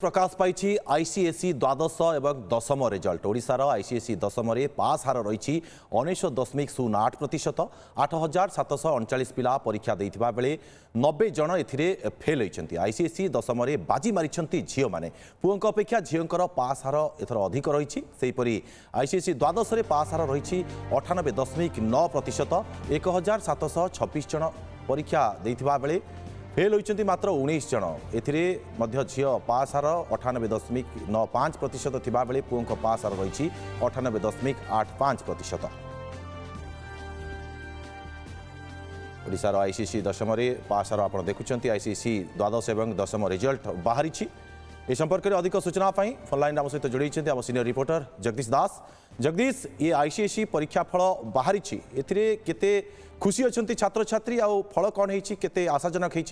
प्रकाश पाई ICSE द्वादश एवं दशम रिजल्ट ओडिशार आईसीएसई दशम पास हार रही 19.08%। 8,739 पिला परीक्षा देइथिबा बेले 90 जन एथिरे फेल होइछन्ति। आईसीएसई दशम बाजी मारिछन्ति झियो माने। पुओंक अपेक्षा झियोंकर पास हार एथर अधिक रही। सेहीपरि आईसीएसई द्वादश पास हार रही 98.9%। 1,726 जन परीक्षा देइथिबा बेले फेल होइछन्ति मात्र 19 जन। एथिरे मध्य झियो पास हार 98.95% थिबा बेले पुओंक पास हार रही 98.85%। ओडिशार आईसीएसई दशम पास हार आपन देखुछन्ति। आईसीएसई द्वादश एवं दशम रिजल्ट बाहरी ए संपर्क में अधिक सूचना फोनलाइन आम सहित जोड़ी आम सीनियर रिपोर्टर जगदीश दास। जगदीश, ये आईसीएसई परीक्षा फल बाहरी केते खुशी अच्छा छात्र छात्री आ फल कौन है केते आशाजनक है?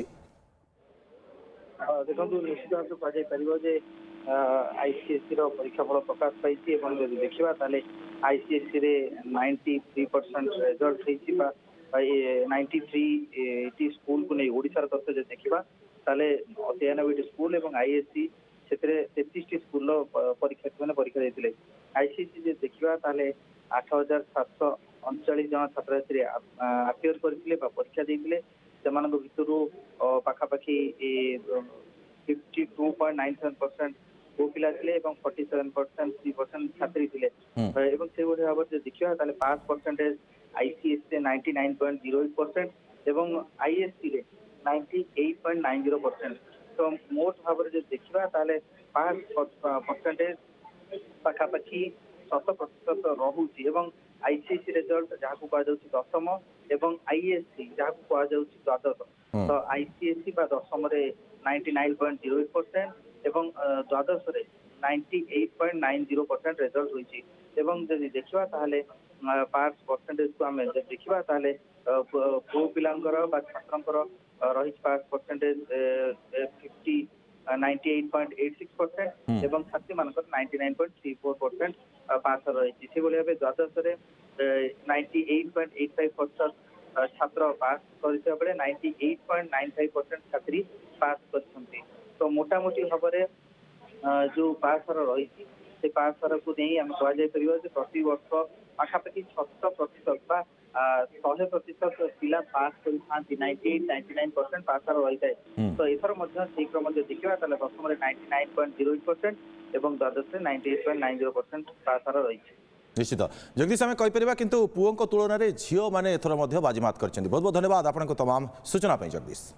देखो निश्चित भाव कहुजे आईसीएसई परीक्षा फल प्रकाश पाई देखा आईसीएसई 93% रिजल्ट 93 स्कूल को नहीं ओडिशार तथ्य देखा 93 स्कूल और आईएससी से 33 स्कूल परीक्षा परीक्षा देते। आईसीएसई देखा 8,739 जन छात्र छात्री आपियर करते परीक्षा देते भर पाखापाखि 52.97% पुओ पिला 47.3% छात्री थे। से भाव से देखा पास परसेंटेज आईसीएसई 99.08% और आईएससी 98.90%। तो मोट भाव में देखा पास परसेंटेज पाखापाखि 100% रोचे। आईसीएसई रिजल्ट जहाँ कह दशम और आईएससी जहाँ कह द्वादश। तो आईसीएसई दशम 99.08% और द्वादश 98.90% रिजल्ट होती। जदि देखा पास परसेंटेज को आम देखा पुओ पिलांकर छात्र रही पास परसेंटेज 98.86% और छात्री मान 99.34% पास रही। से भाव द्वादश 98.85% छात्र पास कर 98.95% छात्री पास कर। तो मोटामोटी भाव में जो पास हार रही से पास हार को नहीं आम कह प्रति वर्ष पाखापाखि 6% 100% पिला पास कर 98-99% पास हार रही है। तो एथर से क्रम देखा दशम 99.08% और द्वादश 98.90% पास हार रही। निश्चित जगदीश आम कहीपर किंतु पुओं तुलन में झील मैंने एथर बाजीमात कर। बहुत बहुत धन्यवाद आपको तमाम सूचना जगदीश।